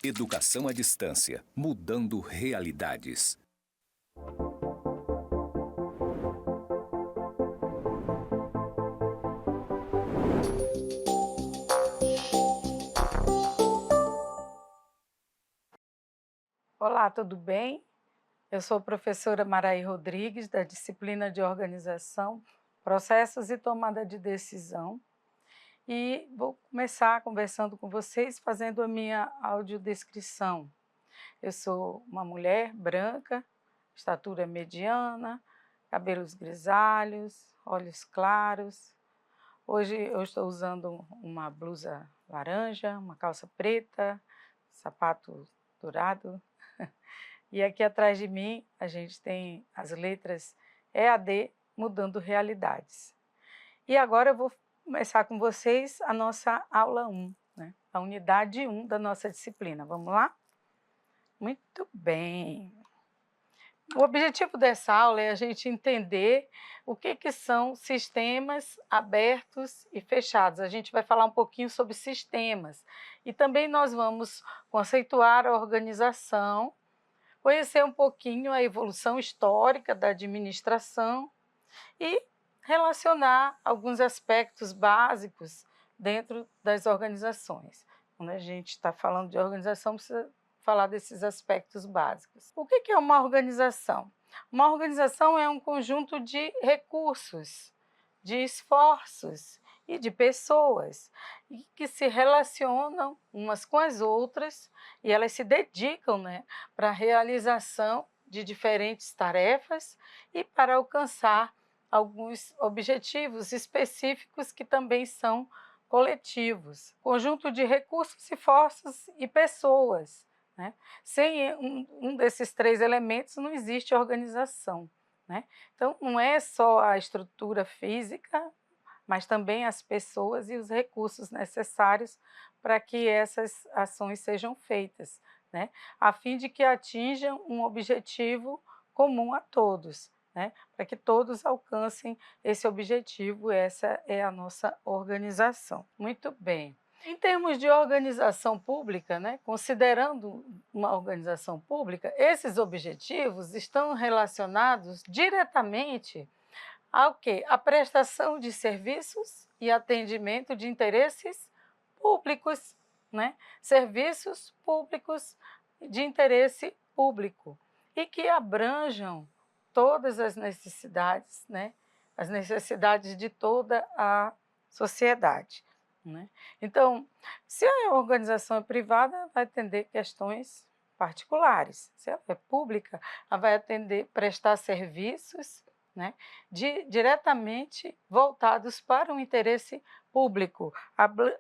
Educação à distância, mudando realidades. Olá, tudo bem? Eu sou a professora Maraí Rodrigues, da disciplina de Organização, Processos e Tomada de Decisão. E vou começar conversando com vocês, fazendo a minha audiodescrição. Eu sou uma mulher branca, estatura mediana, cabelos grisalhos, olhos claros. Hoje eu estou usando uma blusa laranja, uma calça preta, sapato dourado. E aqui atrás de mim a gente tem as letras EAD Mudando Realidades. E agora eu vou começar com vocês a nossa aula 1, né? A unidade 1 da nossa disciplina. Vamos lá? Muito bem. O objetivo dessa aula é a gente entender o que são sistemas abertos e fechados. A gente vai falar um pouquinho sobre sistemas. E também nós vamos conceituar a organização, conhecer um pouquinho a evolução histórica da administração e relacionar alguns aspectos básicos dentro das organizações. Quando a gente está falando de organização, precisa falar desses aspectos básicos. O que é uma organização? Uma organização é um conjunto de recursos, de esforços e de pessoas que se relacionam umas com as outras e elas se dedicam, né, para a realização de diferentes tarefas e para alcançar alguns objetivos específicos que também são coletivos. Conjunto de recursos, esforços e pessoas, né? Sem um desses três elementos não existe organização, né? Então, não é só a estrutura física, mas também as pessoas e os recursos necessários para que essas ações sejam feitas, né? A fim de que atinjam um objetivo comum a todos, né? Para que todos alcancem esse objetivo, essa é a nossa organização. Muito bem. Em termos de organização pública, né, considerando uma organização pública, esses objetivos estão relacionados diretamente ao quê? A prestação de serviços e atendimento de interesses públicos, né? Serviços públicos de interesse público e que abranjam todas as necessidades, né? As necessidades de toda a sociedade, né? Então, se a organização é privada, vai atender questões particulares. Se ela é pública, ela vai atender, prestar serviços, né, diretamente voltados para o interesse público,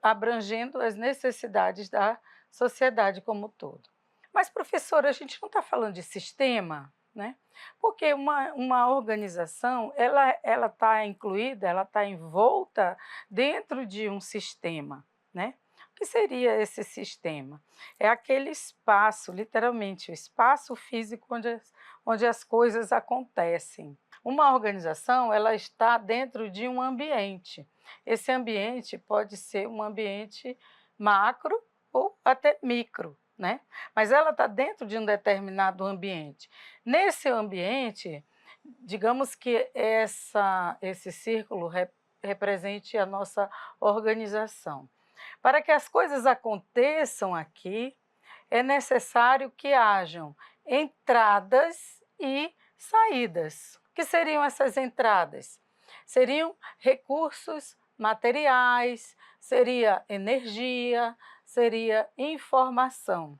abrangendo as necessidades da sociedade como um todo. Mas, professora, a gente não está falando de sistema, né? Porque uma organização, ela está incluída, ela está envolta dentro de um sistema, né? O que seria esse sistema? É aquele espaço, literalmente, o espaço físico onde as coisas acontecem. Uma organização, ela está dentro de um ambiente. Esse ambiente pode ser um ambiente macro ou até micro, né? Mas ela está dentro de um determinado ambiente. Nesse ambiente, digamos que esse círculo represente a nossa organização. Para que as coisas aconteçam aqui, é necessário que hajam entradas e saídas. O que seriam essas entradas? Seriam recursos materiais, seria energia, seria informação.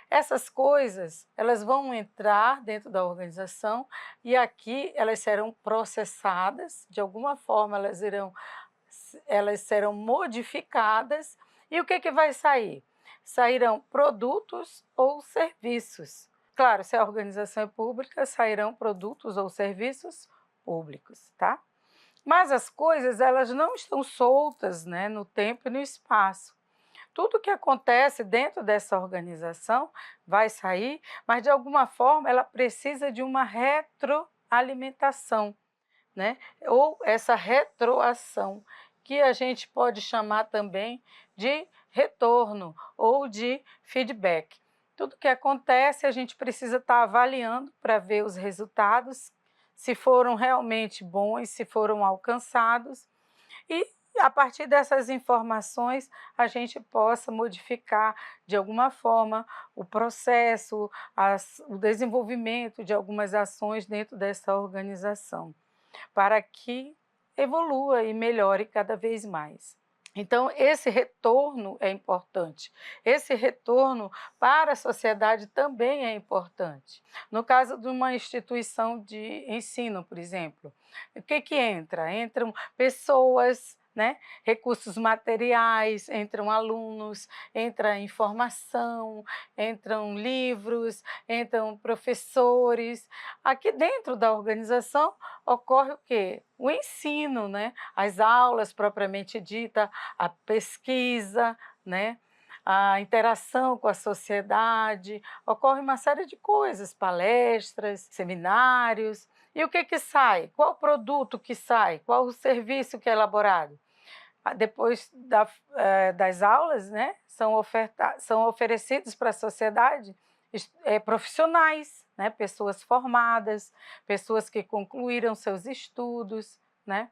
Essas coisas, elas vão entrar dentro da organização e aqui elas serão processadas, de alguma forma elas serão modificadas e o que vai sair? Sairão produtos ou serviços. Claro, se a organização é pública, sairão produtos ou serviços públicos, tá? Mas as coisas, elas não estão soltas, né, no tempo e no espaço. Tudo que acontece dentro dessa organização vai sair, mas de alguma forma ela precisa de uma retroalimentação, né? Ou essa retroação, que a gente pode chamar também de retorno ou de feedback. Tudo que acontece, a gente precisa estar avaliando para ver os resultados, se foram realmente bons, se foram alcançados, e a partir dessas informações a gente possa modificar de alguma forma o processo, o desenvolvimento de algumas ações dentro dessa organização, para que evolua e melhore cada vez mais. Então, esse retorno é importante. Esse retorno para a sociedade também é importante. No caso de uma instituição de ensino, por exemplo, o que entra? Entram pessoas, né? Recursos materiais, entram alunos, entra informação, entram livros, entram professores. Aqui dentro da organização ocorre o quê? O ensino, né? As aulas propriamente dita, a pesquisa, né? A interação com a sociedade, ocorre uma série de coisas, palestras, seminários. E o que sai? Qual o produto que sai? Qual o serviço que é elaborado? Depois das aulas, né, são oferecidos para a sociedade profissionais, né, pessoas formadas, pessoas que concluíram seus estudos, né?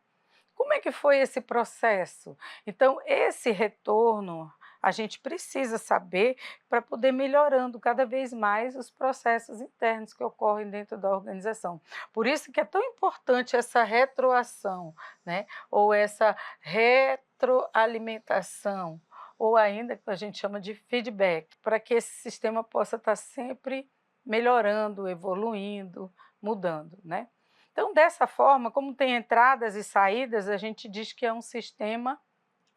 Como é que foi esse processo? Então, esse retorno a gente precisa saber para poder melhorando cada vez mais os processos internos que ocorrem dentro da organização. Por isso que é tão importante essa retroação, né? Ou essa retroalimentação, ou ainda que a gente chama de feedback, para que esse sistema possa estar sempre melhorando, evoluindo, mudando, né? Então, dessa forma, como tem entradas e saídas, a gente diz que é um sistema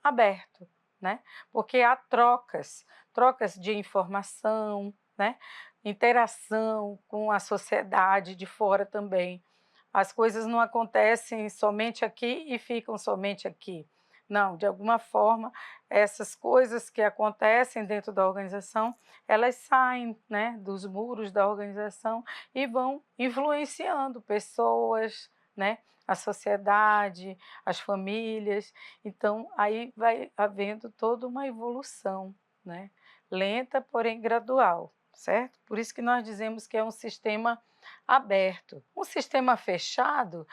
aberto, né? Porque há trocas de informação, né? Interação com a sociedade de fora também. As coisas não acontecem somente aqui e ficam somente aqui. Não, de alguma forma, essas coisas que acontecem dentro da organização, elas saem, né, dos muros da organização e vão influenciando pessoas, né, a sociedade, as famílias. Então, aí vai havendo toda uma evolução, né, lenta, porém gradual, certo? Por isso que nós dizemos que é um sistema aberto. Um sistema fechado,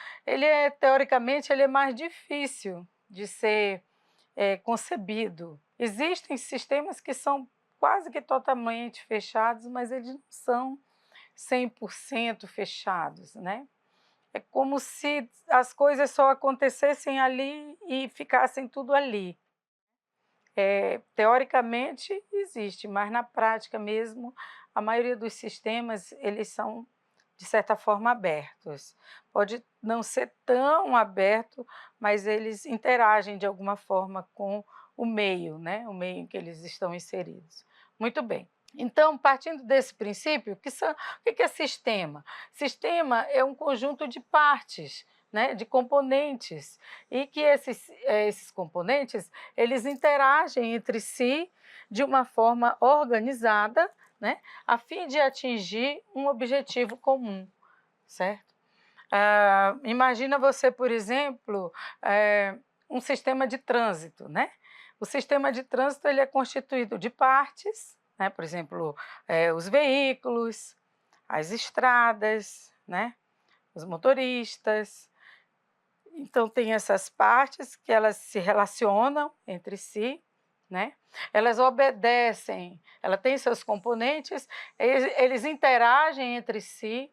teoricamente, ele é mais difícil de ser concebido. Existem sistemas que são quase que totalmente fechados, mas eles não são 100% fechados, né? É como se as coisas só acontecessem ali e ficassem tudo ali. Teoricamente existe, mas na prática mesmo, a maioria dos sistemas, eles são, de certa forma, abertos. Pode não ser tão aberto, mas eles interagem de alguma forma com o meio, né? O meio em que eles estão inseridos. Muito bem. Então, partindo desse princípio, o que é sistema? Sistema é um conjunto de partes, né, de componentes, e que esses componentes, eles interagem entre si de uma forma organizada, né, a fim de atingir um objetivo comum, certo? Imagina você, por exemplo, um sistema de trânsito, né? O sistema de trânsito ele é constituído de partes, né? Por exemplo, os veículos, as estradas, né? Os motoristas. Então, tem essas partes que elas se relacionam entre si, né? Elas obedecem, ela tem seus componentes, eles interagem entre si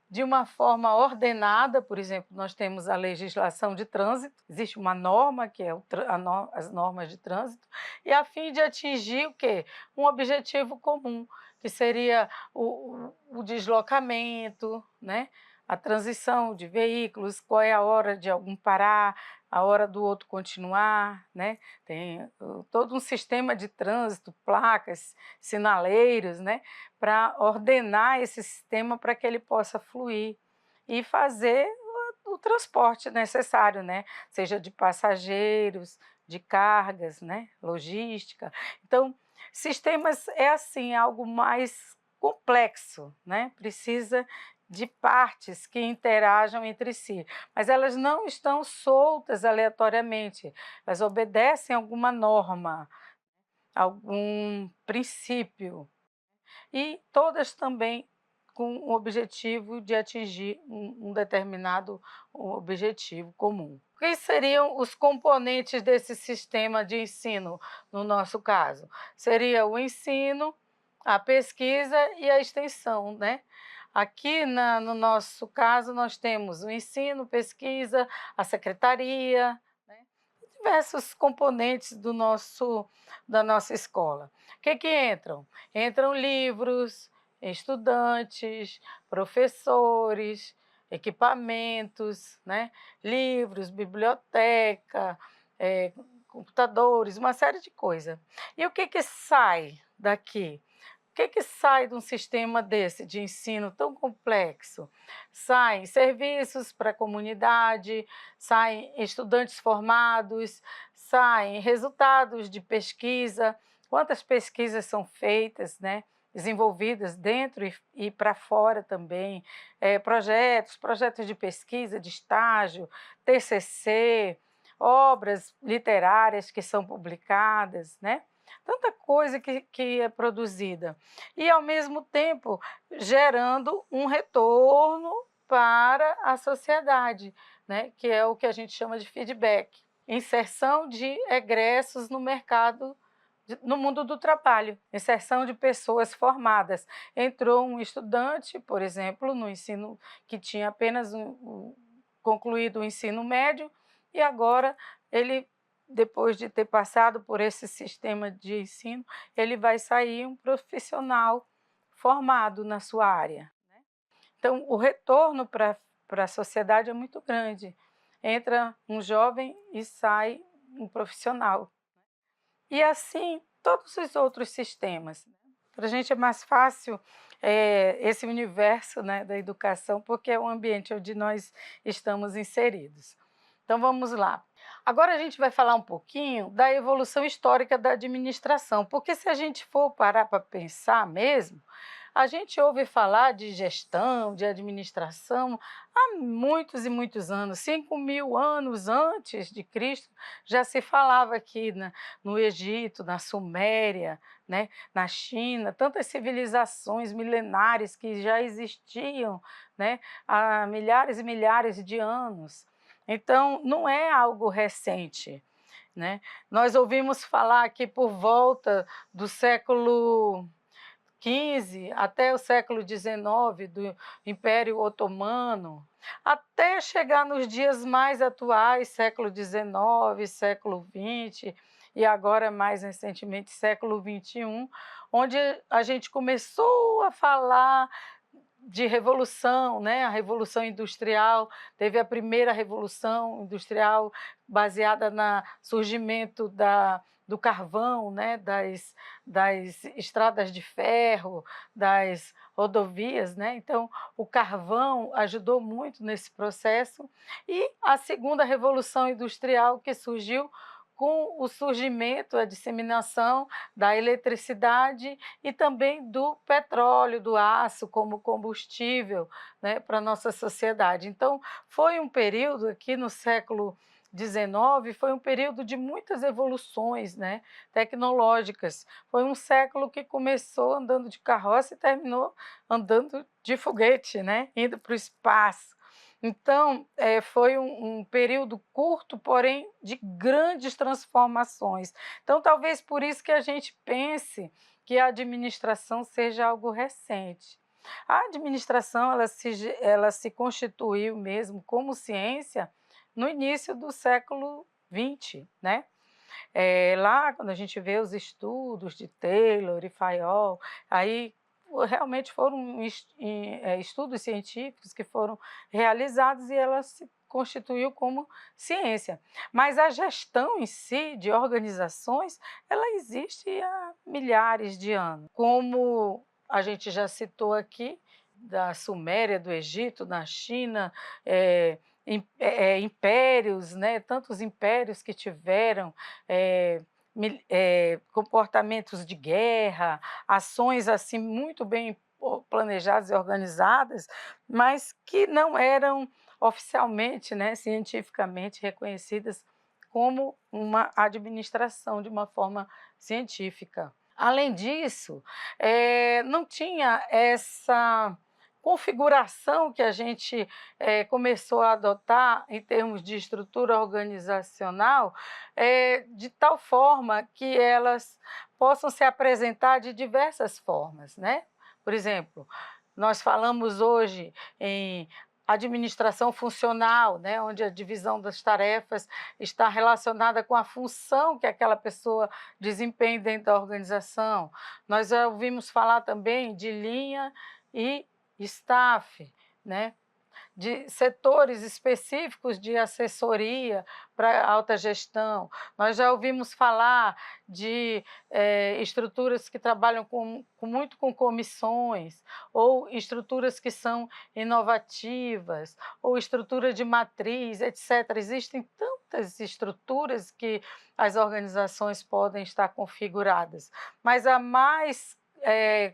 de uma forma ordenada. Por exemplo, nós temos a legislação de trânsito, existe uma norma, que é as normas de trânsito, e a fim de atingir o quê? Um objetivo comum, que seria o deslocamento, né? A transição de veículos, qual é a hora de algum parar, a hora do outro continuar, né? Tem todo um sistema de trânsito, placas, sinaleiros, né? Para ordenar esse sistema para que ele possa fluir e fazer o transporte necessário, né? Seja de passageiros, de cargas, né? Logística. Então, sistemas é assim, algo mais complexo, né? Precisa de partes que interajam entre si, mas elas não estão soltas aleatoriamente, elas obedecem a alguma norma, algum princípio, e todas também com o objetivo de atingir um determinado objetivo comum. Quais seriam os componentes desse sistema de ensino, no nosso caso? Seria o ensino, a pesquisa e a extensão, né? Aqui no nosso caso, nós temos o ensino, pesquisa, a secretaria, né? Diversos componentes da nossa escola. O que entram? Entram livros, estudantes, professores, equipamentos, né? Livros, biblioteca, computadores, uma série de coisas. E o que sai daqui? O que sai de um sistema desse, de ensino tão complexo? Saem serviços para a comunidade, saem estudantes formados, saem resultados de pesquisa, quantas pesquisas são feitas, né? Desenvolvidas dentro e para fora também, projetos de pesquisa, de estágio, TCC, obras literárias que são publicadas, né? Tanta coisa que é produzida. E, ao mesmo tempo, gerando um retorno para a sociedade, né? Que é o que a gente chama de feedback. Inserção de egressos no mercado, no mundo do trabalho, inserção de pessoas formadas. Entrou um estudante, por exemplo, no ensino que tinha apenas concluído o ensino médio, e agora ele, depois de ter passado por esse sistema de ensino, ele vai sair um profissional formado na sua área, né? Então, o retorno para a sociedade é muito grande. Entra um jovem e sai um profissional. E assim, todos os outros sistemas. Para a gente é mais fácil esse universo, né, da educação, porque é o ambiente onde nós estamos inseridos. Então, vamos lá. Agora a gente vai falar um pouquinho da evolução histórica da administração, porque se a gente for parar para pensar mesmo, a gente ouve falar de gestão, de administração há muitos e muitos anos. 5.000 anos antes de Cristo já se falava aqui no Egito, na Suméria, né, na China, tantas civilizações milenares que já existiam, né, há milhares e milhares de anos. Então, não é algo recente, né? Nós ouvimos falar que por volta do século XV até o século XIX, do Império Otomano, até chegar nos dias mais atuais, século XIX, século XX e agora, mais recentemente, século XXI, onde a gente começou a falar de revolução, né? A Revolução Industrial, teve a primeira Revolução Industrial baseada no surgimento do carvão, né? das estradas de ferro, das rodovias, né? Então, o carvão ajudou muito nesse processo. E a segunda Revolução Industrial, que surgiu com o surgimento, a disseminação da eletricidade e também do petróleo, do aço como combustível, né, para a nossa sociedade. Então, foi um período aqui no século XIX, foi um período de muitas evoluções, né, tecnológicas. Foi um século que começou andando de carroça e terminou andando de foguete, né, indo para o espaço. Então, foi um período curto, porém de grandes transformações. Então, talvez por isso que a gente pense que a administração seja algo recente. A administração ela se constituiu mesmo como ciência no início do século XX, né? Lá, quando a gente vê os estudos de Taylor e Fayol, aí realmente foram estudos científicos que foram realizados e ela se constituiu como ciência. Mas a gestão em si de organizações, ela existe há milhares de anos. Como a gente já citou aqui, da Suméria, do Egito, na China, impérios, né? Tantos impérios que tiveram comportamentos de guerra, ações assim muito bem planejadas e organizadas, mas que não eram oficialmente, né, cientificamente reconhecidas como uma administração de uma forma científica. Além disso, não tinha essa configuração que a gente começou a adotar em termos de estrutura organizacional, de tal forma que elas possam se apresentar de diversas formas, né? Por exemplo, nós falamos hoje em administração funcional, né, onde a divisão das tarefas está relacionada com a função que aquela pessoa desempenha dentro da organização. Nós já ouvimos falar também de linha e staff, né? De setores específicos de assessoria para alta gestão. Nós já ouvimos falar de estruturas que trabalham muito com comissões, ou estruturas que são inovativas, ou estrutura de matriz, etc. Existem tantas estruturas que as organizações podem estar configuradas, mas a mais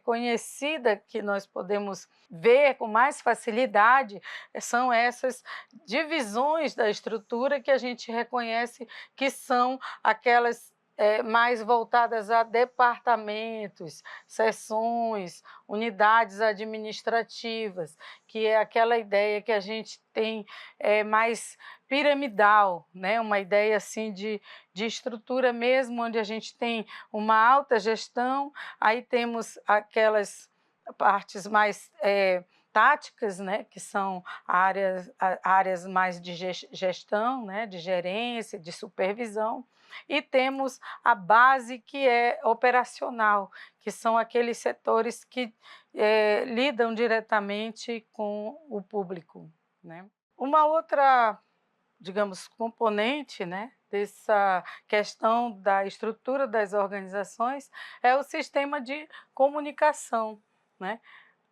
conhecida que nós podemos ver com mais facilidade são essas divisões da estrutura que a gente reconhece que são aquelas mais voltadas a departamentos, seções, unidades administrativas, que é aquela ideia que a gente tem mais piramidal, né? Uma ideia assim de estrutura mesmo, onde a gente tem uma alta gestão, aí temos aquelas partes mais táticas, né, que são áreas mais de gestão, né, de gerência, de supervisão, e temos a base que é operacional, que são aqueles setores que lidam diretamente com o público, né? Uma outra, digamos, componente, né, dessa questão da estrutura das organizações é o sistema de comunicação, né?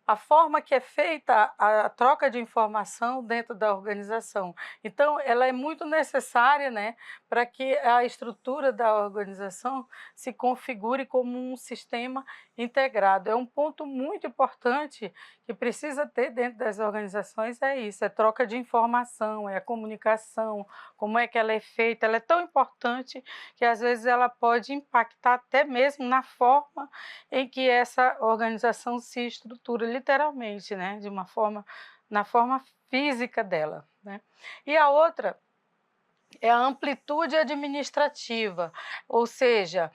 A forma que é feita a troca de informação dentro da organização. Então, ela é muito necessária, né, para que a estrutura da organização se configure como um sistema integrado. É um ponto muito importante que precisa ter dentro das organizações, é isso, é troca de informação, é a comunicação, como é que ela é feita. Ela é tão importante que, às vezes, ela pode impactar até mesmo na forma em que essa organização se estrutura, literalmente, né, de uma forma, na forma física dela, né? E a outra é a amplitude administrativa, ou seja,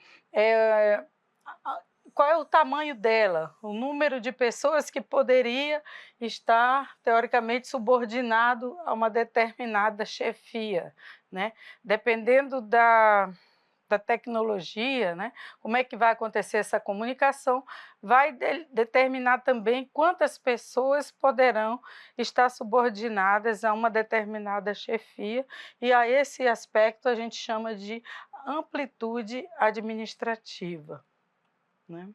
qual é o tamanho dela, o número de pessoas que poderia estar, teoricamente, subordinado a uma determinada chefia, né? Dependendo da tecnologia, né? Como é que vai acontecer essa comunicação, vai determinar também quantas pessoas poderão estar subordinadas a uma determinada chefia, e a esse aspecto a gente chama de amplitude administrativa, né?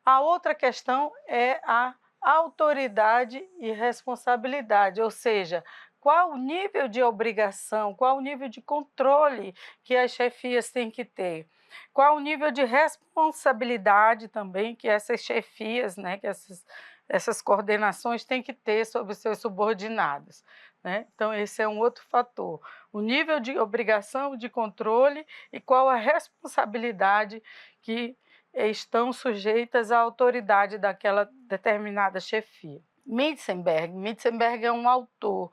A outra questão é a autoridade e responsabilidade, ou seja, qual o nível de obrigação, qual o nível de controle que as chefias têm que ter, qual o nível de responsabilidade também que essas chefias, né, que essas coordenações têm que ter sobre os seus subordinados, né? Então, esse é um outro fator, o nível de obrigação, de controle e qual a responsabilidade que estão sujeitas à autoridade daquela determinada chefia. Metzenberg é um autor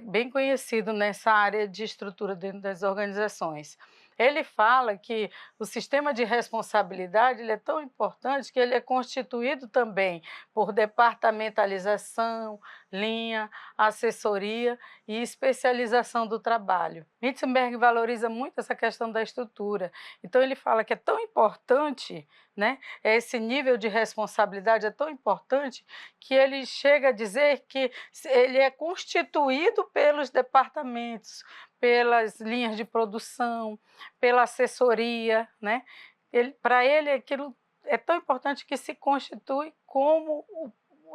bem conhecido nessa área de estrutura dentro das organizações. Ele fala que o sistema de responsabilidade ele é tão importante que ele é constituído também por departamentalização, linha, assessoria e especialização do trabalho. Metzenberg valoriza muito essa questão da estrutura. Então, ele fala que é tão importante, né, esse nível de responsabilidade é tão importante que ele chega a dizer que ele é constituído pelos departamentos, pelas linhas de produção, pela assessoria, né? Para ele, aquilo é tão importante que se constitui como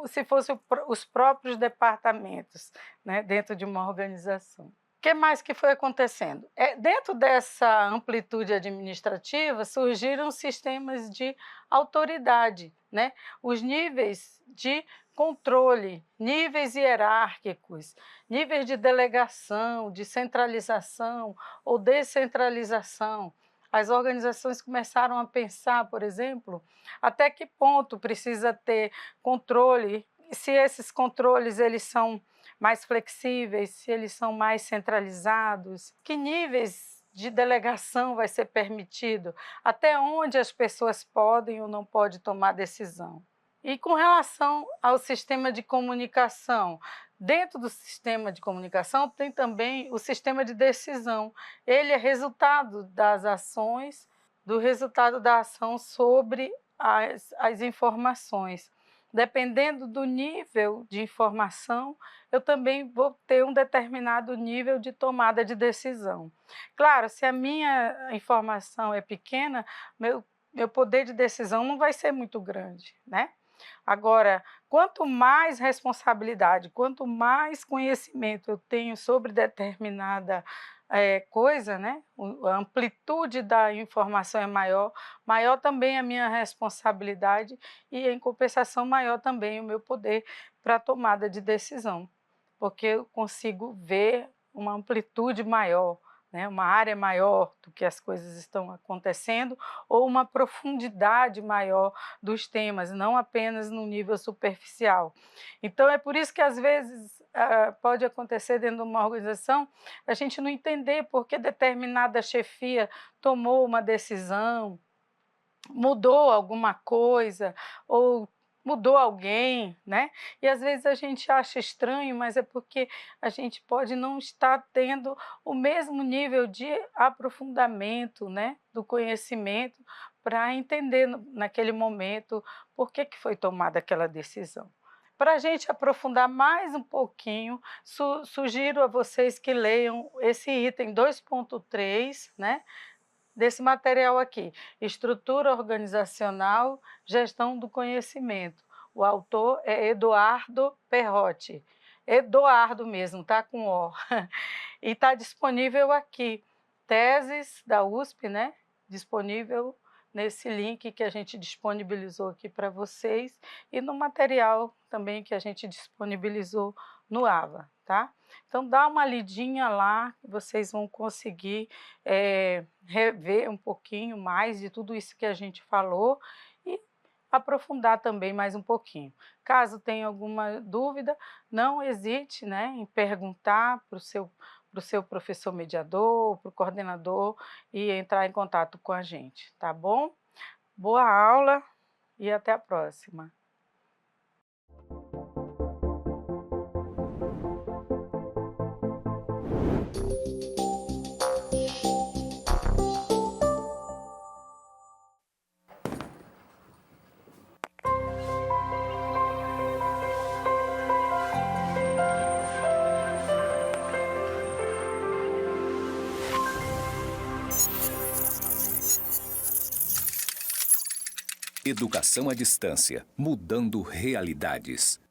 se fossem os próprios departamentos, né, dentro de uma organização. que mais que foi acontecendo? Dentro dessa amplitude administrativa, surgiram sistemas de autoridade, né? Os níveis de controle, níveis hierárquicos, níveis de delegação, de centralização ou descentralização. As organizações começaram a pensar, por exemplo, até que ponto precisa ter controle, se esses controles eles são mais flexíveis, se eles são mais centralizados, que níveis de delegação vai ser permitido, até onde as pessoas podem ou não podem tomar decisão. E com relação ao sistema de comunicação, dentro do sistema de comunicação tem também o sistema de decisão. Ele é resultado das ações, do resultado da ação sobre as informações. Dependendo do nível de informação, eu também vou ter um determinado nível de tomada de decisão. Claro, se a minha informação é pequena, meu poder de decisão não vai ser muito grande, né? Agora, quanto mais responsabilidade, quanto mais conhecimento eu tenho sobre determinada coisa, né? A amplitude da informação é maior, maior também a minha responsabilidade e, em compensação, maior também o meu poder para a tomada de decisão, porque eu consigo ver uma amplitude maior, né, uma área maior do que as coisas estão acontecendo ou uma profundidade maior dos temas, não apenas no nível superficial. Então, é por isso que, às vezes, pode acontecer dentro de uma organização a gente não entender por que determinada chefia tomou uma decisão, mudou alguma coisa ou mudou alguém, né? E às vezes a gente acha estranho, mas é porque a gente pode não estar tendo o mesmo nível de aprofundamento, né, do conhecimento para entender naquele momento por que foi tomada aquela decisão. Para a gente aprofundar mais um pouquinho, sugiro a vocês que leiam esse item 2.3, né, desse material aqui, Estrutura Organizacional, Gestão do Conhecimento. O autor é Eduardo Perrotti. Eduardo mesmo, tá com O. E está disponível aqui, teses da USP, né? Disponível nesse link que a gente disponibilizou aqui para vocês e no material também que a gente disponibilizou no AVA, tá? Então, dá uma lidinha lá, vocês vão conseguir rever um pouquinho mais de tudo isso que a gente falou e aprofundar também mais um pouquinho. Caso tenha alguma dúvida, não hesite, né, em perguntar para o seu professor mediador, para o coordenador e entrar em contato com a gente, tá bom? Boa aula e até a próxima. Educação à distância, mudando realidades.